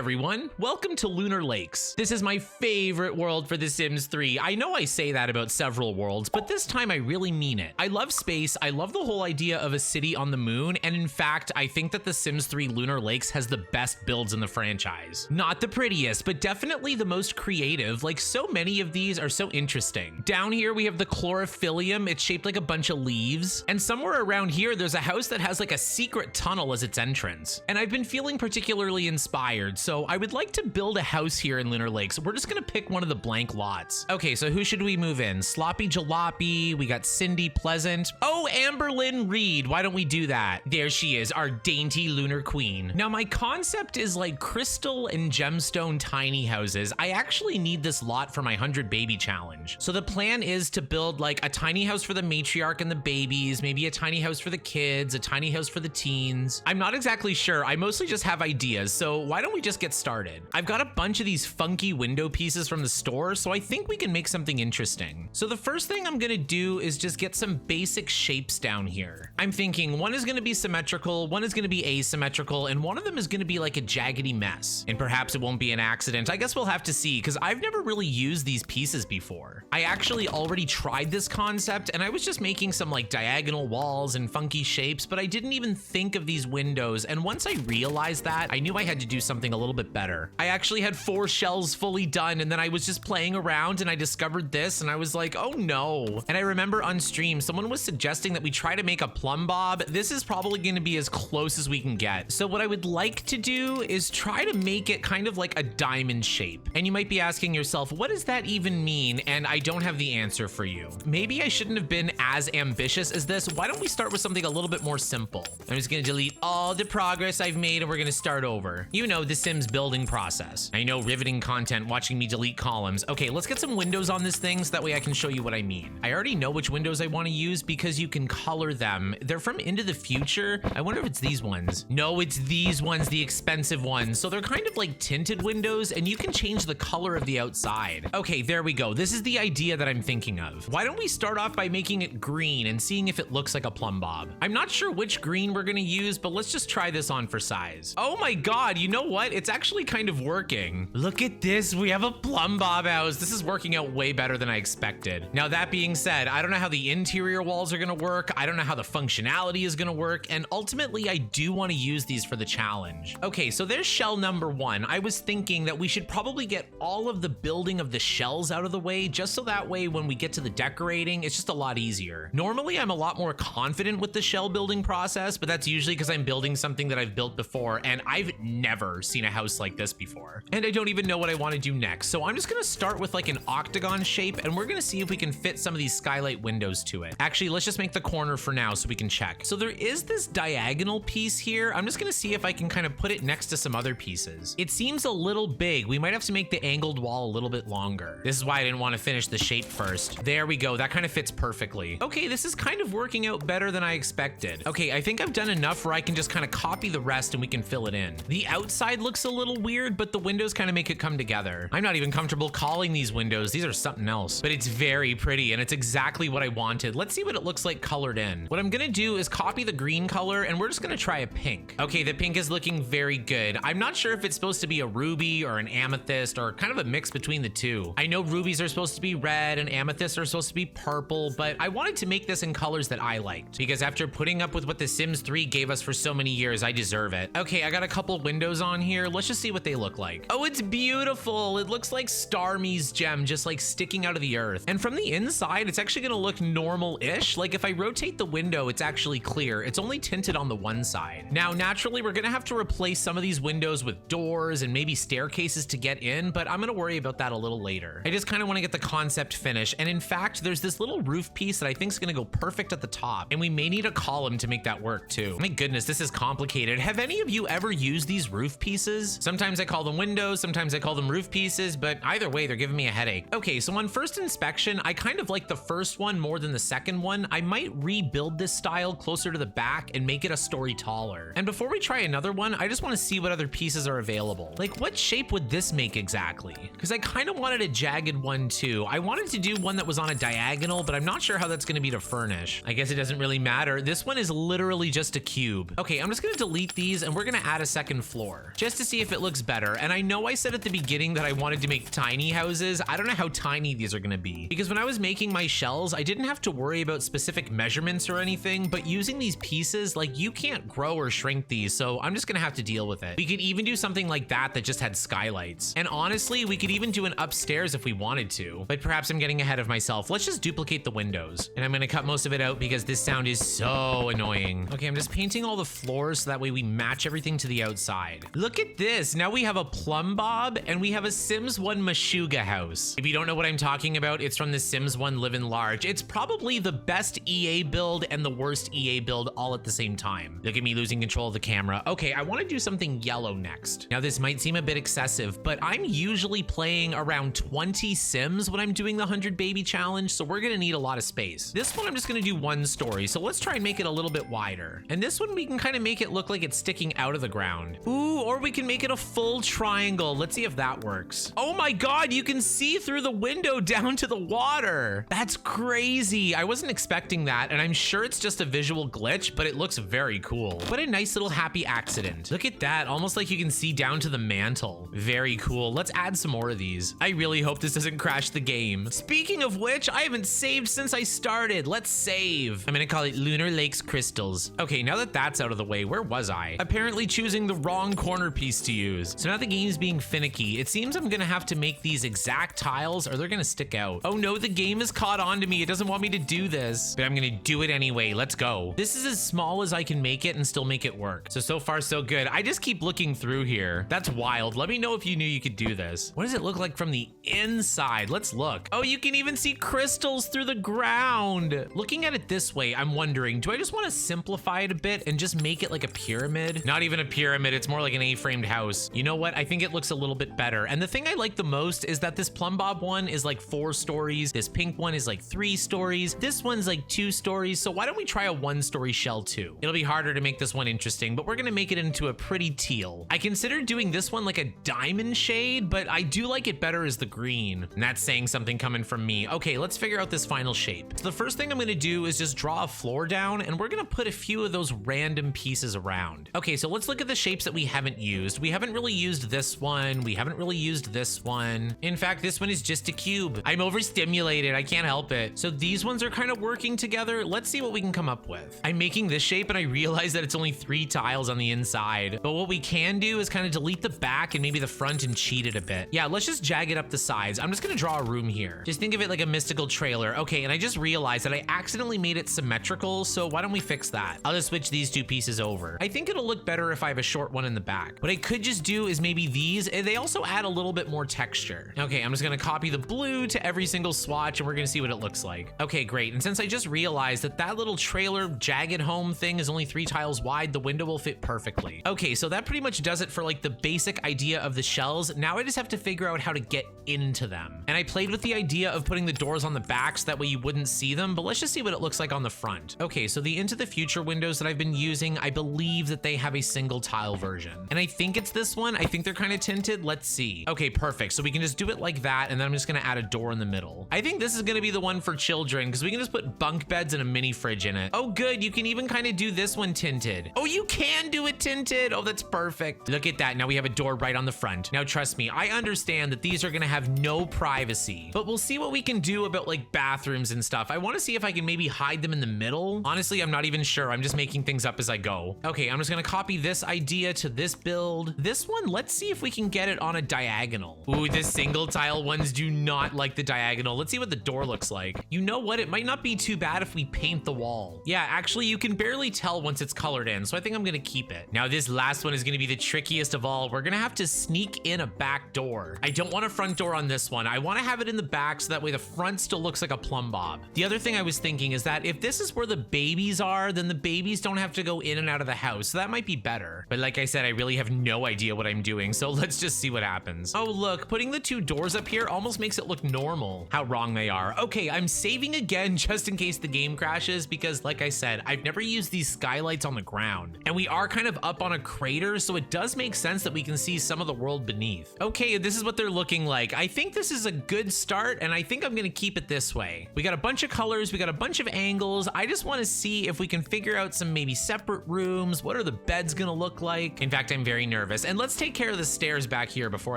everyone, welcome to Lunar Lakes. This is my favorite world for The Sims 3. I know I say that about several worlds, but this time I really mean it. I love space, I love the whole idea of a city on the moon, and in fact, I think that The Sims 3 Lunar Lakes has the best builds in the franchise. Not the prettiest, but definitely the most creative. Like, so many of these are so interesting. Down here we have the chlorophyllum, it's shaped like a bunch of leaves, and somewhere around here there's a house that has like a secret tunnel as its entrance. And I've been feeling particularly inspired, so I would like to build a house here in Lunar Lakes. We're just gonna pick one of the blank lots. Okay, so who should we move in? Sloppy Jalopy, we got Cindy Pleasant. Oh, Amberlynn Reed, why don't we do that? There she is, our dainty lunar queen. Now my concept is like crystal and gemstone tiny houses. I actually need this lot for my 100 baby challenge. So the plan is to build like a tiny house for the matriarch and the babies, maybe a tiny house for the kids, a tiny house for the teens. I'm not exactly sure, I mostly just have ideas, so why don't we just get started? I've got a bunch of these funky window pieces from the store, so I think we can make something interesting. So the first thing I'm gonna do is just get some basic shapes down here. I'm thinking one is gonna be symmetrical, one is gonna be asymmetrical, and one of them is gonna be like a jaggedy mess. And perhaps it won't be an accident. I guess we'll have to see, because I've never really used these pieces before. I actually already tried this concept, and I was just making some like diagonal walls and funky shapes, but I didn't even think of these windows, and once I realized that, I knew I had to do something a little bit better. I actually had 4 shells fully done, and then I was just playing around and I discovered this, and I was like, oh no. And I remember on stream, someone was suggesting that we try to make a plumb bob. This is probably gonna be as close as we can get. So what I would like to do is try to make it kind of like a diamond shape. And you might be asking yourself, what does that even mean? And I don't have the answer for you. Maybe I shouldn't have been as ambitious as this. Why don't we start with something a little bit more simple? I'm just gonna delete all the progress I've made and we're gonna start over. You know, the Sims building process. I know, riveting content watching me delete columns. Okay, let's get some windows on this thing so that way I can show you what I mean. I already know which windows I want to use because you can color them. They're from Into the Future. I wonder if it's these ones. No, it's these ones, the expensive ones. So they're kind of like tinted windows and you can change the color of the outside. Okay, there we go. This is the idea that I'm thinking of. Why don't we start off by making it green and seeing if it looks like a plumb bob? I'm not sure which green we're gonna use, but let's just try this on for size. Oh my God, you know what? It's actually kind of working. Look at this, we have a plumb bob house. This is working out way better than I expected. Now that being said, I don't know how the interior walls are gonna work. I don't know how the functionality is gonna work. And ultimately I do wanna use these for the challenge. Okay, so there's shell number 1. I was thinking that we should probably get all of the building of the shells out of the way, just so that way when we get to the decorating, it's just a lot easier. Normally I'm a lot more confident with the shell building process, but that's usually because I'm building something that I've built before and I've never seen a house like this before. And I don't even know what I want to do next. So I'm just gonna start with like an octagon shape and we're gonna see if we can fit some of these skylight windows to it. Actually, let's just make the corner for now so we can check. So there is this diagonal piece here. I'm just gonna see if I can kind of put it next to some other pieces. It seems a little big. We might have to make the angled wall a little bit longer. This is why I didn't want to finish the shape first. There we go. That kind of fits perfectly. Okay, this is kind of working out better than I expected. Okay, I think I've done enough where I can just kind of copy the rest and we can fill it in. The outside looks a little weird, but the windows kind of make it come together. I'm not even comfortable calling these windows. These are something else, but it's very pretty and it's exactly what I wanted. Let's see what it looks like colored in. What I'm gonna do is copy the green color and we're just gonna try a pink. Okay, the pink is looking very good. I'm not sure if it's supposed to be a ruby or an amethyst or kind of a mix between the two. I know rubies are supposed to be red and amethysts are supposed to be purple, but I wanted to make this in colors that I liked because after putting up with what The Sims 3 gave us for so many years, I deserve it. Okay, I got a couple windows on here. Let's just see what they look like. Oh, it's beautiful. It looks like Starmie's gem just like sticking out of the earth. And from the inside, it's actually gonna look normal-ish. Like if I rotate the window, it's actually clear. It's only tinted on the one side. Now, naturally, we're gonna have to replace some of these windows with doors and maybe staircases to get in, but I'm gonna worry about that a little later. I just kind of want to get the concept finished. And in fact, there's this little roof piece that I think is gonna go perfect at the top. And we may need a column to make that work too. My goodness, this is complicated. Have any of you ever used these roof pieces? Sometimes I call them windows, sometimes I call them roof pieces, but either way, they're giving me a headache. Okay, so on first inspection, I kind of like the first one more than the second one. I might rebuild this style closer to the back and make it a story taller. And before we try another one, I just want to see what other pieces are available. Like, what shape would this make exactly? Because I kind of wanted a jagged one too. I wanted to do one that was on a diagonal, but I'm not sure how that's going to be to furnish. I guess it doesn't really matter. This one is literally just a cube. Okay, I'm just going to delete these and we're going to add a second floor just to see if it looks better. And I know I said at the beginning that I wanted to make tiny houses. I don't know how tiny these are gonna be, because when I was making my shells, I didn't have to worry about specific measurements or anything, but using these pieces, like, you can't grow or shrink these, so I'm just gonna have to deal with it. We could even do something like that just had skylights. And honestly, we could even do an upstairs if we wanted to, but perhaps I'm getting ahead of myself. Let's just duplicate the windows. And I'm gonna cut most of it out because this sound is so annoying. Okay, I'm just painting all the floors so that way we match everything to the outside. Look at this. Now we have a plumb bob and we have a Sims 1 Meshuggah house. If you don't know what I'm talking about, it's from the Sims 1 Live and Large. It's probably the best EA build and the worst EA build all at the same time. Look at me losing control of the camera. Okay, I want to do something yellow next. Now this might seem a bit excessive, but I'm usually playing around 20 Sims when I'm doing the 100 baby challenge, so we're gonna need a lot of space. This one I'm just gonna do one story, so let's try and make it a little bit wider. And this one we can kind of make it look like it's sticking out of the ground. Ooh, or we can make it a full triangle. Let's see if that works. Oh my God, you can see through the window down to the water. That's crazy. I wasn't expecting that, and I'm sure it's just a visual glitch, but it looks very cool. What a nice little happy accident. Look at that, almost like you can see down to the mantle. Very cool. Let's add some more of these. I really hope this doesn't crash the game. Speaking of which, I haven't saved since I started. Let's save. I'm gonna call it Lunar Lakes Crystals. Okay, now that that's out of the way, where was I? Apparently choosing the wrong corner piece to use. So now the game's being finicky. It seems I'm gonna have to make these exact tiles or they're gonna stick out. Oh no, the game has caught on to me. It doesn't want me to do this, but I'm gonna do it anyway. Let's go. This is as small as I can make it and still make it work. So far so good. I just keep looking through here. That's wild. Let me know if you knew you could do this. What does it look like from the inside? Let's look. Oh, you can even see crystals through the ground. Looking at it this way, I'm wondering, do I just want to simplify it a bit and just make it like a pyramid? Not even a pyramid. It's more like an A-framed house. You know what? I think it looks a little bit better. And the thing I like the most is that this plumb bob one is like 4 stories. This pink one is like 3 stories. This one's like 2 stories. So why don't we try a 1-story shell too? It'll be harder to make this one interesting, but we're gonna make it into a pretty teal. I considered doing this one like a diamond shade, but I do like it better as the green. And that's saying something coming from me. Okay, let's figure out this final shape. So the first thing I'm gonna do is just draw a floor down, and we're gonna put a few of those random pieces around. Okay, so let's look at the shapes that we haven't used. We haven't really used this one. We haven't really used this one. In fact, this one is just a cube. I'm overstimulated. I can't help it. So these ones are kind of working together. Let's see what we can come up with. I'm making this shape and I realize that it's only 3 tiles on the inside, but what we can do is kind of delete the back and maybe the front and cheat it a bit. Yeah, let's just jag it up the sides. I'm just gonna draw a room here. Just think of it like a mystical trailer. Okay, and I just realized that I accidentally made it symmetrical, so why don't we fix that? I'll just switch these 2 pieces over. I think it'll look better if I have a short one in the back. What I could just do is maybe these, they also add a little bit more texture. Okay, I'm just gonna copy the blue to every single swatch and we're gonna see what it looks like. Okay, great. And since I just realized that that little trailer jagged home thing is only 3 tiles wide, the window will fit perfectly. Okay, so that pretty much does it for like the basic idea of the shells. Now I just have to figure out how to get into them. And I played with the idea of putting the doors on the back so that way you wouldn't see them, but let's just see what it looks like on the front. Okay, so the Into the Future windows that I've been using, I believe that they have a single tile version. And I think it's this one. I think they're kind of tinted. Let's see. Okay, perfect. So we can just do it like that, and then I'm just gonna add a door in the middle. I think this is gonna be the one for children because we can just put bunk beds and a mini fridge in it. Oh, good. You can even kind of do this one tinted. Oh, you can do it tinted. Oh, that's perfect. Look at that. Now we have a door right on the front. Now, trust me, I understand that these are gonna have no privacy, but we'll see what we can do about like bathrooms and stuff. I want to see if I can maybe hide them in the middle. Honestly, I'm not even sure. I'm just making things up as I go. Okay, I'm just gonna copy this idea to this build. This one, let's see if we can get it on a diagonal. Ooh, the single tile ones do not like the diagonal. Let's see what the door looks like. You know what? It might not be too bad if we paint the wall. Yeah, actually, you can barely tell once it's colored in, so I think I'm gonna keep it. Now, this last one is gonna be the trickiest of all. We're gonna have to sneak in a back door. I don't want a front door on this one. I want to have it in the back so that way the front still looks like a plumb bob. The other thing I was thinking is that if this is where the babies are, then the babies don't have to go in and out of the house, so that might be better. But like I said, I really have no idea what I'm doing, so let's just see what happens. Oh, look, putting the 2 doors up here almost makes it look normal. How wrong they are. Okay, I'm saving again just in case the game crashes because, like I said, I've never used these skylights on the ground. And we are kind of up on a crater, so it does make sense that we can see some of the world beneath. Okay, this is what they're looking like. I think this is a good start, and I think I'm gonna keep it this way. We got a bunch of colors, we got a bunch of angles. I just wanna see if we can figure out some maybe separate rooms. What are the beds gonna look like? In fact, I'm very nervous. And let's take care of the stairs back here before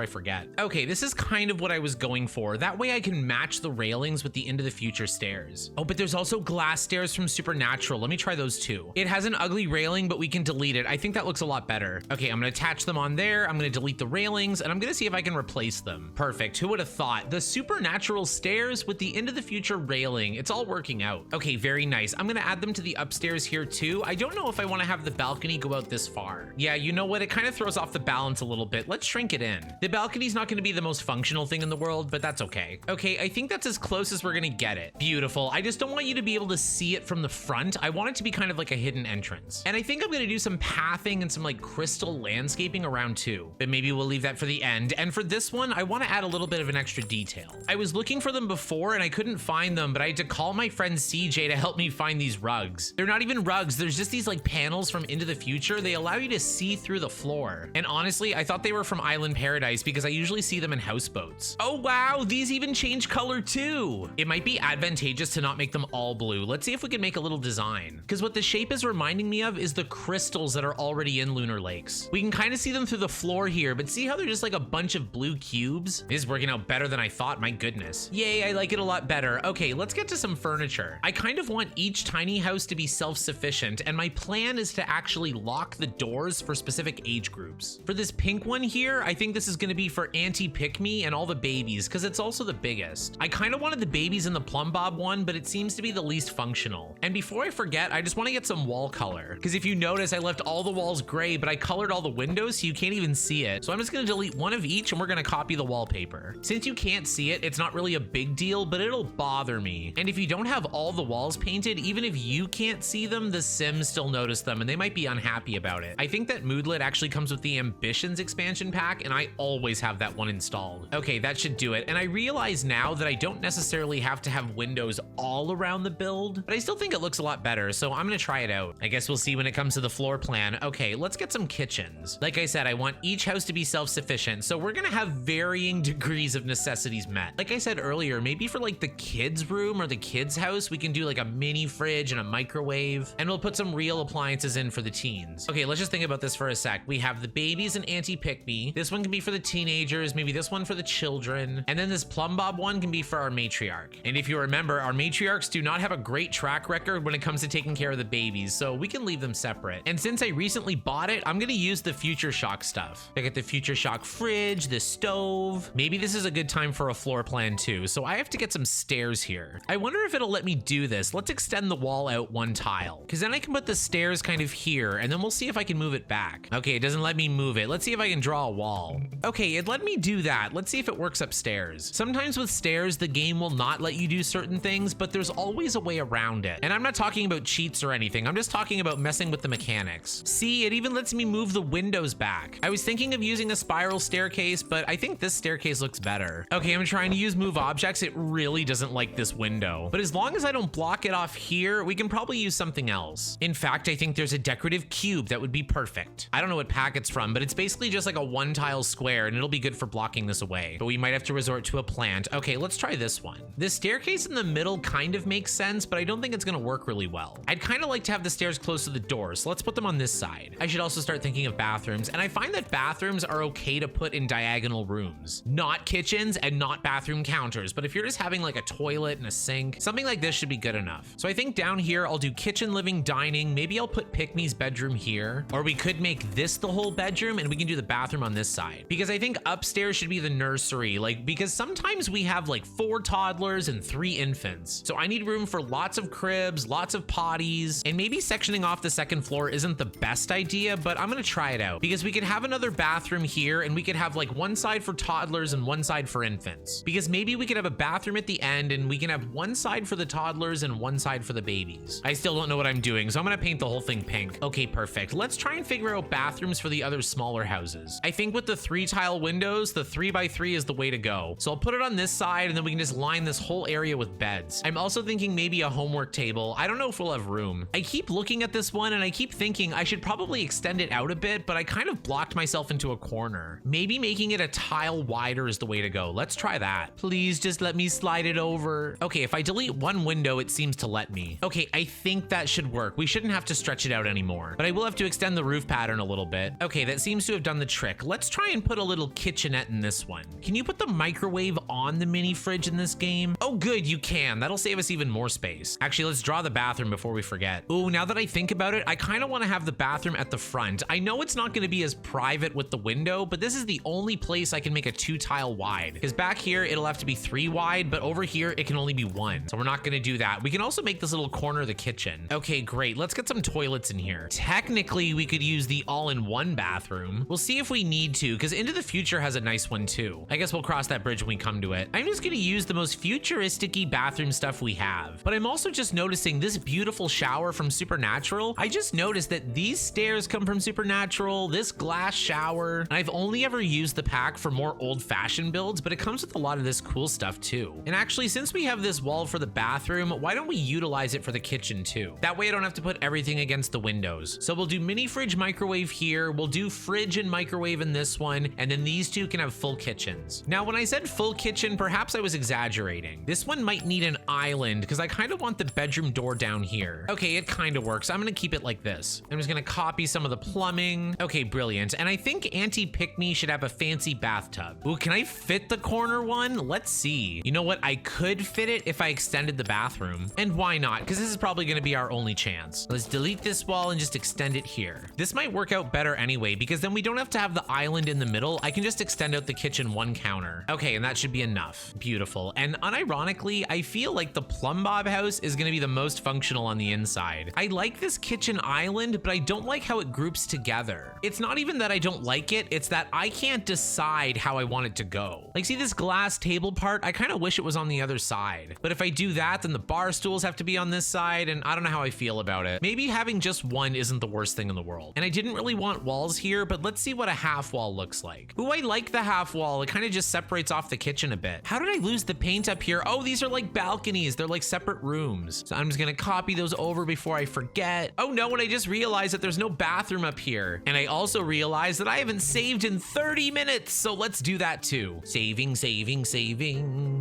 I forget. Okay, this is kind of what I was going for. That way I can match the railings with the Into the Future stairs. Oh, but there's also glass stairs from Supernatural. Let me try those too. It has an ugly railing, but we can delete it. I think that looks a lot better. Okay, I'm gonna attach them on there. I'm gonna delete the railings, and I'm gonna see if I can replace them. Perfect. Who would have thought? The Supernatural stairs with the Into the Future railing. It's all working out. Okay, very nice. I'm gonna add them to the upstairs here too. I don't know if I want to have the balcony go out this far. Yeah, you know what? It kind of throws off the balance a little bit. Let's shrink it in. The balcony's not gonna be the most functional thing in the world, but that's okay. Okay, I think that's as close as we're gonna get it. Beautiful. I just don't want you to be able to see it from the front. I want it to be kind of like a hidden entrance. And I think I'm gonna do some pathing and some like crystal landscaping around too, but maybe we'll leave that for the end. And for this one, I want to add a little bit of an extra detail. I was looking for them before and I couldn't find them, but I had to call my friend CJ to help me find these rugs. They're not even rugs. There's just these like panels from Into the Future. They allow you to see through the floor. And honestly, I thought they were from Island Paradise because I usually see them in houseboats. Oh wow, these even change color too. It might be advantageous to not make them all blue. Let's see if we can make a little design. Because what the shape is reminding me of is the crystals that are already in Lunar Lakes. We can kind of see them through the floor here, but see how they're just like a bunch of blue cubes? This is working out better than I thought, my goodness. Yay, I like it a lot better. Okay, let's get to some furniture. I kind of want each tiny house to be self-sufficient, and my plan is to actually lock the doors for specific age groups. For this pink one here, I think this is gonna be for Auntie Pick-Me and all the babies, because it's also the biggest. I kind of wanted the babies in the Plum Bob one, but it seems to be the least functional. And before I forget, I just want to get some wall color, because if you notice, I left all the walls gray, but I colored all the windows so you can't even see it. So I'm just gonna delete one of each and we're gonna copy the wallpaper. Since you can't see it, it's not really a big deal, but it'll bother me. And if you don't have all the walls painted, even if you can't see them, the Sims still notice them and they might be unhappy about it. I think that Moodlet actually comes with the Ambitions expansion pack, and I always have that one installed. Okay, that should do it. And I realize now that I don't necessarily have to have windows all around the build, but I still think it looks a lot better, so I'm gonna try it out. I guess we'll see when it comes to the floor plan. Okay, let's get some kitchens. Like I said, I want each house to be self-sufficient, so we're gonna have varying degrees of necessities met. Like I said earlier, maybe for like the kids' room or the kids' house, we can do like a mini fridge and a microwave, and we'll put some real appliances in for the teens. Okay, let's just think about this for a sec. We have the babies and Auntie Pick-Me. This one can be for the teenagers, maybe this one for the children, and then this Plum Bob one can be for our matriarch. And if you remember, our matriarchs do not have a great track record when it comes to taking care of the babies, so we can leave them separate. And since I recently bought it, I'm gonna use the Future Shock stuff. I get the Future Shock fridge, the stove. Maybe this is a good time for a floor plan too, so I have to get some stairs here. I wonder if it'll let me do this. Let's extend the wall out one tile, because then I can put the stairs kind of here, and then we'll see if I can move it back. Okay, it doesn't let me move it. Let's see if I can draw a wall. Okay, it let me do that. Let's see if it works upstairs. Sometimes with stairs, the game will not let you do certain things, but there's always a way around it. And I'm not talking about cheats or anything. I'm just talking about messing with the mechanics. See, it even lets me move the windows back. I was thinking of using a spiral staircase, but I think this staircase looks better. Okay, I'm trying to use move objects. It really doesn't like this window. But as long as I don't block it off here, we can probably use something else. In fact, I think there's a decorative cube that would be perfect. I don't know what pack it's from, but it's basically just like a one tile square, and it'll be good for blocking this away. But we might have to resort to a plant. Okay, let's try this one. This staircase in the middle kind of makes sense, but I don't think it's gonna work really well. I'd kind of like to have the stairs close to the door, so let's put them on this side. I should also start thinking of bathrooms, and I find that bathrooms are okay to put in diagonal rooms. Not kitchens and not bathroom counters, but if you're just having like a toilet and a sink, something like this should be good enough. So I think down here, I'll do kitchen, living, dining. Maybe I'll put Pick-Me's bedroom here, or we could make this the whole bedroom and we can do the bathroom on this side, because I think upstairs should be the nursery, like, because sometimes we have like 4 toddlers and 3 infants. So I need room for lots of cribs, lots of potties, and maybe sectioning off the second floor isn't the best idea, but I'm gonna try it out, because we could have another bathroom here and we could have like one side for toddlers and one side for infants, because maybe we could have a bathroom at the end and we can have one side for the toddlers and one side for the babies. I still don't know what I'm doing, so I'm gonna paint the whole thing pink. Okay, perfect. Let's try and figure out bathrooms for the other smaller houses. I think with the 3 tile windows, the 3x3 is the way to go. So I'll put it on this side and then we can just line this whole area with beds. I'm also thinking maybe a homework table. I don't know if we'll have room. I keep looking at this one and I keep thinking I should probably extend it out a bit, but I kind of blocked myself into a corner. Maybe making it a tile wider is the way to go. Let's try that. Please just let me slide it over. Okay, if I delete one window, it seems to let me. Okay, I think that should work. We shouldn't have to stretch it out anymore, but I will have to extend the roof pattern a little bit. Okay, that seems to have done the trick. Let's try and put a little kitchenette in this one. Can you put the microwave on the mini fridge in this game? Oh, good, you can. That'll save us even more space. Actually, let's draw the bathroom before we forget. Oh, now that I think about it, I kind of want to have the bathroom at the front. I know it's not going to be as private with the window, but this is the only place I can make a 2-tile wide. Because back here, it'll have to be 3 wide, but over here, it can only be 1. So we're not going to do that. We can also make this little corner of the kitchen. Okay, great. Let's get some toilets in here. Technically, we could use the all-in-one bathroom. We'll see if we need to, because Into the Future has a nice one too. I guess we'll cross that bridge when we come to it. I'm just going to use the most futuristic-y bathroom stuff we have. But I'm also just noticing this beautiful shower from Supernatural. I just noticed that these stairs come from Supernatural, this glass shower, and I've only ever used the pack for more old-fashioned builds, but it comes with a lot of this cool stuff too. And actually, since we have this wall for the bathroom, why don't we utilize it for the kitchen too? That way I don't have to put everything against the windows. So we'll do mini fridge microwave here, we'll do fridge and microwave in this one, and then these two can have full kitchens. Now, when I said full kitchen, perhaps I was exaggerating. This one might need an island because I kind of want the bedroom door down here. Okay, it kind of works. I'm gonna keep it like this. I'm just gonna copy some of the plumbing. Okay, brilliant. And I think Auntie Pick-Me should have a fancy bathtub. Ooh, can I fit the corner one? Let's see. You know what? I could fit it if I extended the bathroom. And why not? Because this is probably gonna be our only chance. Let's delete this wall and just extend it here. This might work out better anyway, because then we don't have to have the island in the middle. I can just extend out the kitchen 1 counter. Okay, and that should be enough. Beautiful. And unironically, I feel like the Plumb Bob house is gonna be the most functional on the inside. I like this kitchen island, but I don't like how it groups together. It's not even that I don't like it, it's that I can't decide how I want it to go. Like, see this glass table part? I kind of wish it was on the other side. But if I do that, then the bar stools have to be on this side, and I don't know how I feel about it. Maybe having just one isn't the worst thing in the world. And I didn't really want walls here, but let's see what a half wall looks like. Ooh, I like the half wall. It kind of just separates off the kitchen a bit. How did I lose the paint up here? Oh, these are like balconies. They're like separate rooms. So I'm just gonna copy those over before I forget. Oh no, and I just realized that there's no bathroom up here. And I also realized that I haven't saved in 30 minutes. So let's do that too. Saving,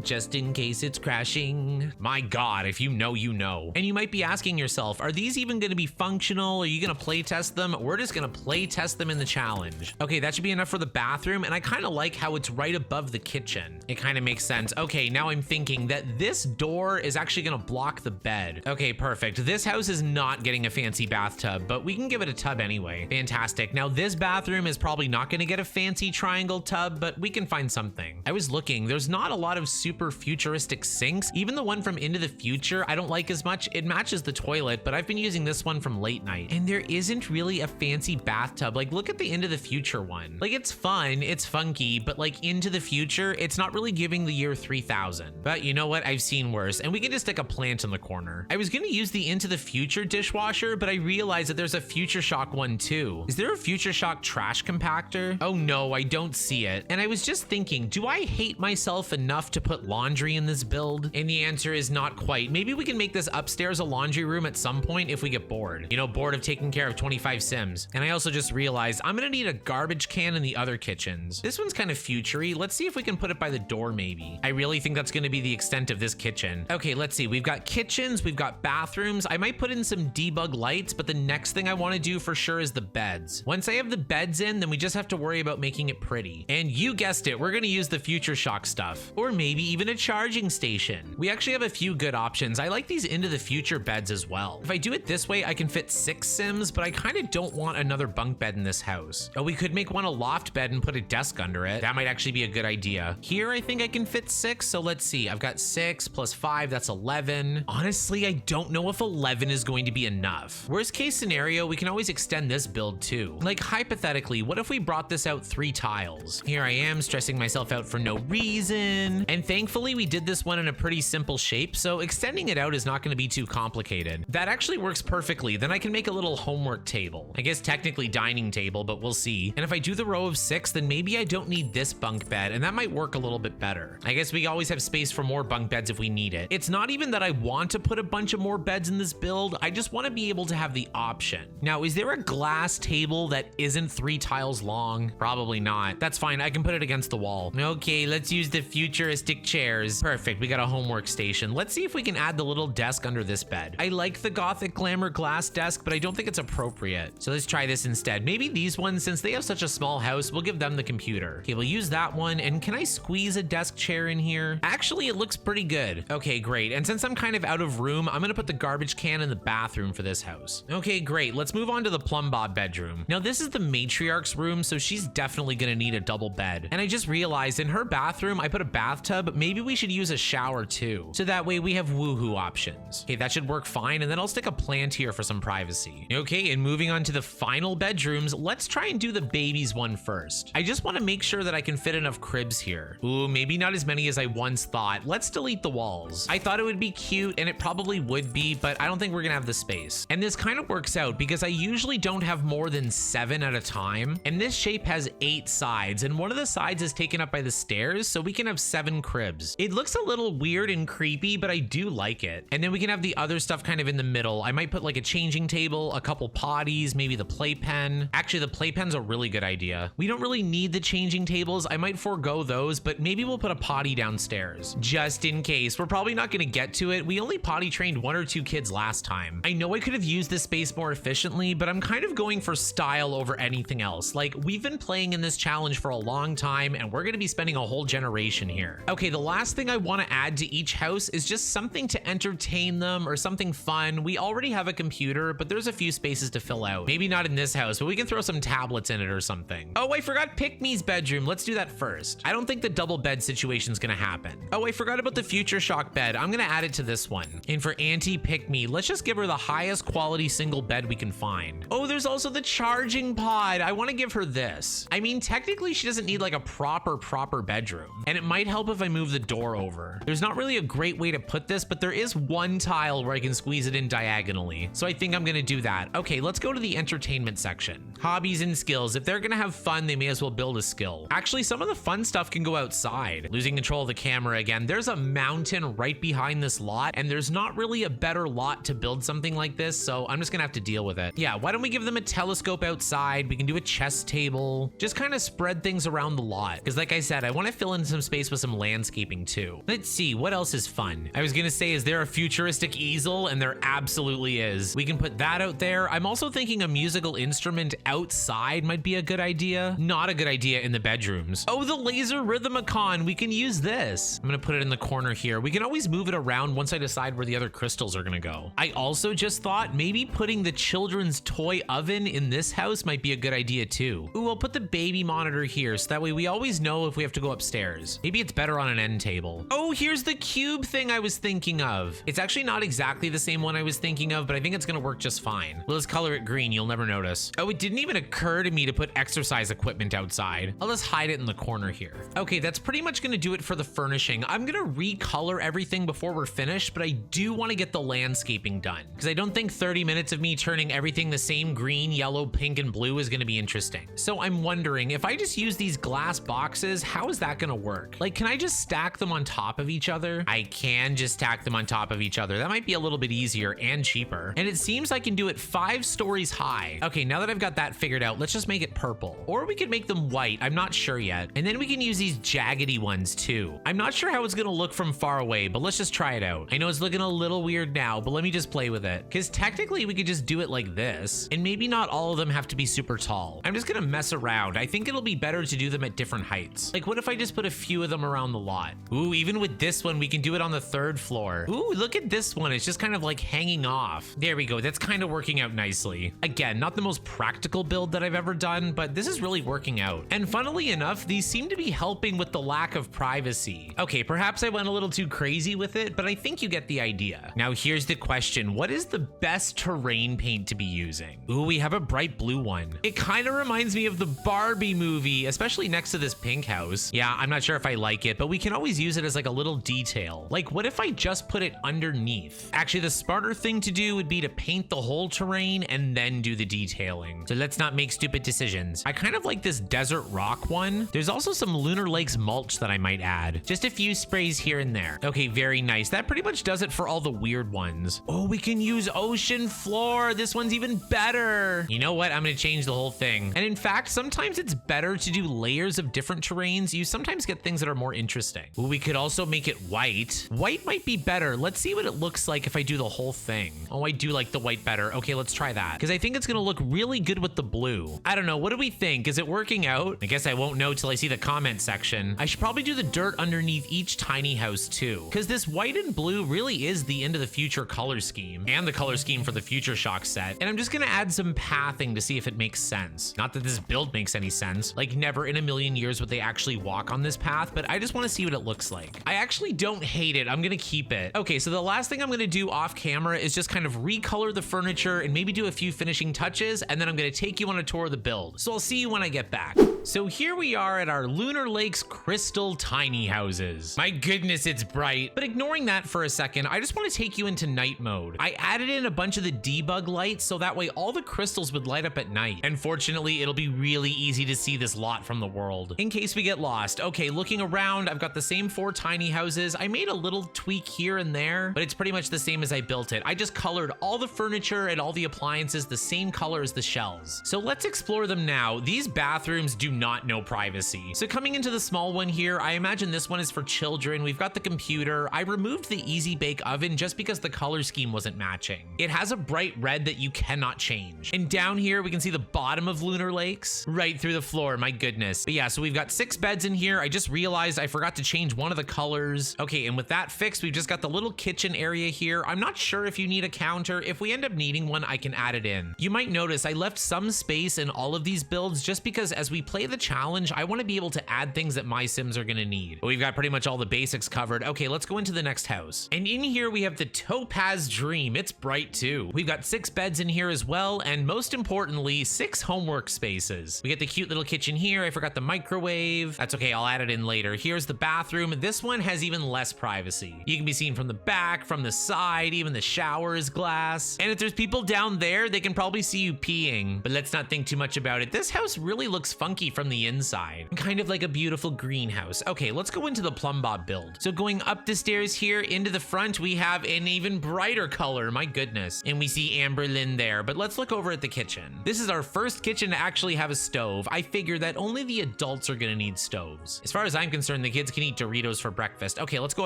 just in case it's crashing. My God, if you know, you know. And you might be asking yourself, are these even gonna be functional? Are you gonna play test them? We're just gonna play test them in the challenge. Okay, that should be enough for the bathroom. And I kind of like how it's right above the kitchen. It kind of makes sense. Okay, now I'm thinking that this door is actually gonna block the bed. Okay, perfect. This house is not getting a fancy bathtub, but we can give it a tub anyway. Fantastic. Now this bathroom is probably not gonna get a fancy triangle tub, but we can find something. I was looking, there's not a lot of super futuristic sinks. Even the one from Into the Future, I don't like as much. It matches the toilet, but I've been using this one from Late Night. And there isn't really a fancy bathtub. Like, look at the Into the Future one. Like, it's fun, it's funky, but like Into the Future, it's not really giving the year 3000. But you know what? I've seen worse, and we can just stick a plant in the corner. I was gonna use the Into the Future dishwasher, but I realized that there's a Future Shock one too. Is there a Future Shock trash compactor? Oh no, I don't see it. And I was just thinking, do I hate myself enough to put laundry in this build? And the answer is not quite. Maybe we can make this upstairs a laundry room at some point if we get bored. You know, bored of taking care of 25 Sims. And I also just realized I'm gonna need a garbage can in the other kitchens. This one's kind of futury. Let's see if we can put it by the door maybe. I really think that's gonna be the extent of this kitchen. Okay, let's see. We've got kitchens, we've got bathrooms. I might put in some debug lights, but the next thing I wanna do for sure is the beds. Once I have the beds in, then we just have to worry about making it pretty. And you guessed it, we're gonna use the Future Shock stuff. Or maybe even a charging station. We actually have a few good options. I like these Into the Future beds as well. If I do it this way, I can fit 6 Sims, but I kind of don't want another bunk bed in this house. Oh, we could make one a loft bed and put a desk under it. That might actually be a good idea. Here, I think I can fit 6, so let's see. I've got 6 plus 5, that's 11. Honestly, I don't know if 11 is going to be enough. Worst case scenario, we can always extend this build too. Like, hypothetically, what if we brought this out 3 tiles? Here I am, stressing myself out for no reason. And thankfully, we did this one in a pretty simple shape, so extending it out is not going to be too complicated. That actually works perfectly. Then I can make a little homework table. I guess technically dining table, but we'll see. And if I do the row of 6, then maybe I don't need this bunk bed, and that might work a little bit better. I guess we always have space for more bunk beds if we need it. It's not even that I want to put a bunch of more beds in this build. I just want to be able to have the option. Now, is there a glass table that isn't 3 tiles long? Probably not. That's fine. I can put it against the wall. Okay, let's use the futuristic chairs. Perfect. We got a homework station. Let's see if we can add the little desk under this bed. I like the Gothic Glamour glass desk, but I don't think it's appropriate. So let's try this instead. Maybe these ones, since they have such a small house, we'll give them the computer. Okay, we'll use that one. And can I squeeze a desk chair in here? Actually, it looks pretty good. Okay, great. And since I'm kind of out of room, I'm gonna put the garbage can in the bathroom for this house. Okay, great. Let's move on to the plumb bob bedroom. Now, this is the matriarch's room, so she's definitely gonna need a double bed. And I just realized in her bathroom, I put a bathtub. Maybe we should use a shower too. So that way we have woohoo options. Okay, that should work fine. And then I'll stick a plant here for some privacy. Okay, and moving on to the final bedrooms, let's try and do the babies one first. I just want to make sure that I can fit enough cribs here. Ooh, maybe not as many as I once thought. Let's delete the walls. I thought it would be cute, and it probably would be, but I don't think we're gonna have the space. And this kind of works out because I usually don't have more than 7 at a time. And this shape has 8 sides, and one of the sides is taken up by the stairs, so we can have 7 cribs. It looks a little weird and creepy, but I do like it. And then we can have the other stuff kind of in the middle. I might put like a changing table, a couple potties, maybe the playpen. Actually, the playpen's a really good idea. We don't really need the changing tables. I might forego those, but maybe we'll put a potty downstairs just in case. We're probably not going to get to it. We only potty trained 1 or 2 kids last time. I know I could have used this space more efficiently, but I'm kind of going for style over anything else. Like, we've been playing in this challenge for a long time, and we're going to be spending a whole generation here. Okay, the last thing I want to add to each house is just something to entertain them or something fun. We already have a computer, but there's a few spaces to fill out. Maybe not in this house, but we can throw some tablets in it or something. Oh, I forgot Pick-me's bedroom. Let's do that first. I don't think the double bed situation's gonna happen. Oh, I forgot about the Future Shock bed. I'm gonna add it to this one. And for Auntie Pick-me, let's just give her the highest quality single bed we can find. Oh, there's also the charging pod. I want to give her this. I mean, technically she doesn't need like a proper bedroom. And it might help if I move the door over. There's not really a great way to put this, but there is one tile where I can squeeze it in diagonally. So I think I'm gonna do that. Okay, let's go to the entertainment section. Hobbies and skills. If they're gonna have fun, they may as well build a skill. Actually, some of the fun stuff can go outside. Losing control of the camera again. There's a mountain right behind this lot, and there's not really a better lot to build something like this, so I'm just gonna have to deal with it. Yeah, why don't we give them a telescope outside? We can do a chess table. Just kind of spread things around the lot. Because like I said, I want to fill in some space with some landscaping too. Let's see, what else is fun? I was gonna say, is there a futuristic easel? And there absolutely is. We can put that out there. I'm also thinking a musical instrument outside might be a good idea. Not a good idea in the bedrooms. Oh, the laser rhythmicon. We can use this. I'm gonna put it in the corner here. We can always move it around once I decide where the other crystals are gonna go. I also just thought maybe putting the children's toy oven in this house might be a good idea too. Ooh, I'll put the baby monitor here so that way we always know if we have to go upstairs. Maybe it's better on an end table. Oh, here's the cube thing I was thinking of. It's actually not exactly the same one I was thinking of, but I think it's gonna work just fine. Let's color it green, you'll never notice. Oh, it didn't even occur to me to put exercise equipment outside. I'll just hide it in the corner here. Okay, that's pretty much gonna do it for the furnishing. I'm gonna recolor everything before we're finished, but I do want to get the landscaping done because I don't think 30 minutes of me turning everything the same green, yellow, pink, and blue is gonna be interesting. So I'm wondering if I just use these glass boxes, how is that gonna work? Like, can I just stack them on top of each other? I can just stack them on top of each other. That might be a little bit easier and cheaper. And it seems I can do it 5 stories high. Okay, now that I've got that figured out, let's just make it purple. Or we could make them white. I'm not sure yet. And then we can use these jaggedy ones too. I'm not sure how it's gonna look from far away, but let's just try it out. I know it's looking a little weird now, but let me just play with it. Because technically we could just do it like this. And maybe not all of them have to be super tall. I'm just gonna mess around. I think it'll be better to do them at different heights. Like, what if I just put a few of them around the lot? Ooh, even with this one, we can do it on the 3rd floor. Ooh, look at this one. It's just kind of like hanging off. There we go. That's kind of working out nicely. Again, not the most practical build that I've ever done, but this is really working out. And funnily enough, these seem to be helping with the lack of privacy. Okay, perhaps I went a little too crazy with it, but I think you get the idea. Now here's the question. What is the best terrain paint to be using? Ooh, we have a bright blue one. It kind of reminds me of the Barbie movie, especially next to this pink house. Yeah, I'm not sure if I like it, but we can always use it as like a little detail. Like, what if I just put it underneath? Actually, the smarter thing to do would be to paint the whole terrain and then do the detailing. So let's not make stupid decisions. I kind of like this desert rock one. There's also some Lunar Lakes mulch that I might add. Just a few sprays here and there. Okay, very nice. That pretty much does it for all the weird ones. Oh, we can use ocean floor. This one's even better. You know what? I'm gonna change the whole thing. And in fact, sometimes it's better to do layers of different terrains. You sometimes get things that are more interesting. Ooh, we could also make it white. White might be better. Let's see what it looks like if I do the whole thing. Oh, I do like the white better. Okay, let's try that. Because I think it's gonna look really good with the blue. I don't know, what do we think? Is it working out? I guess I won't know till I see the comment section. I should probably do the dirt underneath each tiny house too, because this white and blue really is the end of the future color scheme, and the color scheme for the Future Shock set. And I'm just gonna add some pathing to see if it makes sense. Not that this build makes any sense, like never in a million years would they actually walk on this path, but I just wanna see what it looks like. I actually don't hate it, I'm gonna keep it. Okay, so the last thing I'm gonna do off camera is just kind of recolor the furniture and maybe do a few finishing touches, and then I'm gonna take you on a tour of the build. So I'll see you when I get back. So here we are at our Lunar Lakes crystal tiny houses. My goodness, it's bright. But ignoring that for a second, I just want to take you into night mode. I added in a bunch of the debug lights so that way all the crystals would light up at night. And fortunately, it'll be really easy to see this lot from the world in case we get lost. Okay, looking around, I've got the same 4 tiny houses. I made a little tweak here and there, but it's pretty much the same as I built it. I just colored all the furniture and all the appliances the same color as the shells. So let's explore them now. These bathrooms do not know privacy. So coming into the small one here, I imagine this one is for children. We've got the computer. I removed the easy bake oven just because the color scheme wasn't matching. It has a bright red that you cannot change. And down here, we can see the bottom of Lunar Lakes right through the floor. My goodness. But yeah, so we've got 6 beds in here. I just realized I forgot to change one of the colors. Okay, and with that fixed, we've just got the little kitchen area here. I'm not sure if you need a counter. If we end up needing one, I can add it in. You might notice I left some space in all of these builds just because as we play the challenge, I want to be able to add things that my Sims are going to need. But we've got pretty much all the basics covered. Okay, let's go into the next house. And in here, we have the Topaz Dream. It's bright too. We've got 6 beds in here as well. And most importantly, 6 homework spaces. We get the cute little kitchen here. I forgot the microwave. That's okay, I'll add it in later. Here's the bathroom. This one has even less privacy. You can be seen from the back, from the side, even the shower is glass. And if there's people down there, they can probably see you peeing. But let's not think too much about it. This house really looks funky from the inside. Kind of like a beautiful greenhouse. Okay, let's go into the plumb bob build. So going up the stairs here into the front, we have an even brighter color. My goodness. And we see Amber Lynn there. But let's look over at the kitchen. This is our first kitchen to actually have a stove. I figure that only the adults are gonna need stoves. As far as I'm concerned, the kids can eat Doritos for breakfast. Okay, let's go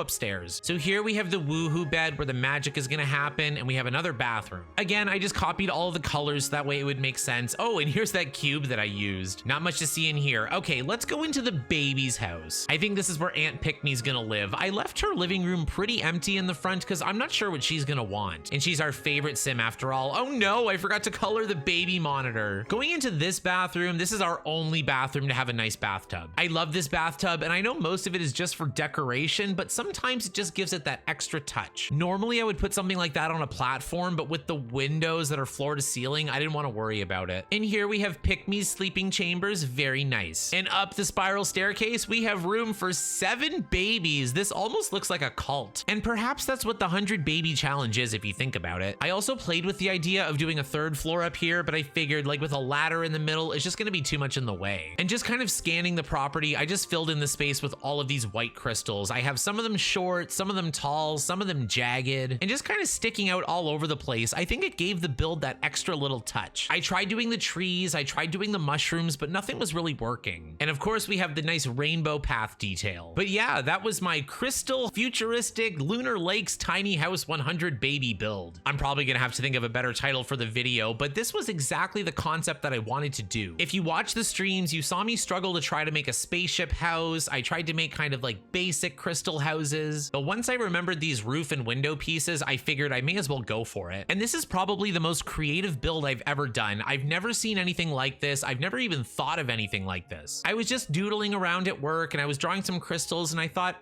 upstairs. So here we have the woohoo bed where the magic is gonna happen, and we have another bathroom. Again, I just copied all of the colors so that way it would make sense. Oh, and here's that cube that I used. Not much to see in here. Okay, let's go into the baby's house. I think this is where Aunt Pickme's gonna live. I left her living room pretty empty in the front because I'm not sure what she's gonna want. And she's our favorite Sim after all. Oh no, I forgot to color the baby monitor. Going into this bathroom, this is our only bathroom to have a nice bathtub. I love this bathtub, and I know most of it is just for decoration, but sometimes it just gives it that extra touch. Normally, I would put something like that on a platform, but with the windows that are floor to ceiling, I didn't want to worry about it. And here we have Pickme's sleeping chambers, very nice. And up the spiral staircase, we have room for 7 babies. This almost looks like a cult. And perhaps that's what the 100 baby challenge is if you think about it. I also played with the idea of doing a 3rd floor up here, but I figured like with a ladder in the middle, it's just gonna be too much in the way. And just kind of scanning the property, I just filled in the space with all of these white crystals. I have some of them short, some of them tall, some of them jagged, and just kind of sticking out all over the place. I think it gave the build that extra little touch. I tried doing the trees, I tried doing the mushrooms, but nothing was really working. And of course, we have the nice rainbow path detail. But yeah, that was my crystal futuristic Lunar Lakes tiny house 100 baby build. I'm probably gonna have to think of a better title for the video, but this was exactly the concept that I wanted to do. If you watch the streams, you saw me struggle to try to make a spaceship house. I tried to make kind of like basic crystal houses, but once I remembered these roof and window pieces, I figured I may as well go for it. And this is probably the most creative build I've ever done. I've never seen anything like this. I've never even thought of anything like this. I was just doodling around at work and I was drawing some crystals and I thought,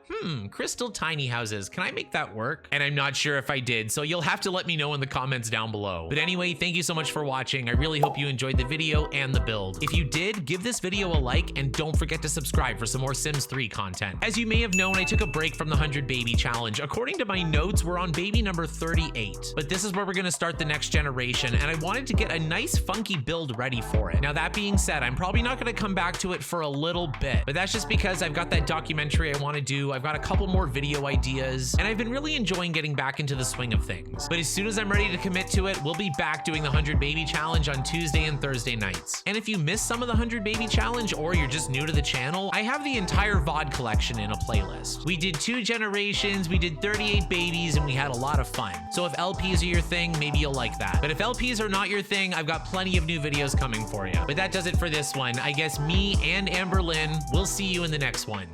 crystal tiny houses, can I make that work? And I'm not sure if I did, so you'll have to let me know in the comments down below. But anyway, thank you so much for watching. I really hope you enjoyed the video and the build. If you did, give this video a like and don't forget to subscribe for some more Sims 3 content. As you may have known, I took a break from the 100 baby challenge. According to my notes, we're on baby number 38, but this is where we're gonna start the next generation, and I wanted to get a nice funky build ready for it. Now that being said, I'm probably not gonna come back to it for a little bit, but that's just because I've got that documentary I wanna do. I've got a couple more video ideas, and I've been really enjoying getting back into the swing of things. But as soon as I'm ready to commit to it, we'll be back doing the 100 baby challenge on Tuesday and Thursday nights. And if you missed some of the 100 baby challenge, or you're just new to the channel, I have the entire VOD collection in a playlist. We did 2 generations, we did 38 babies, and we had a lot of fun. So if LPs are your thing, maybe you'll like that. But if LPs are not your thing, I've got plenty plenty of new videos coming for you. But that does it for this one. I guess me and Amber Lynn will see you in the next one.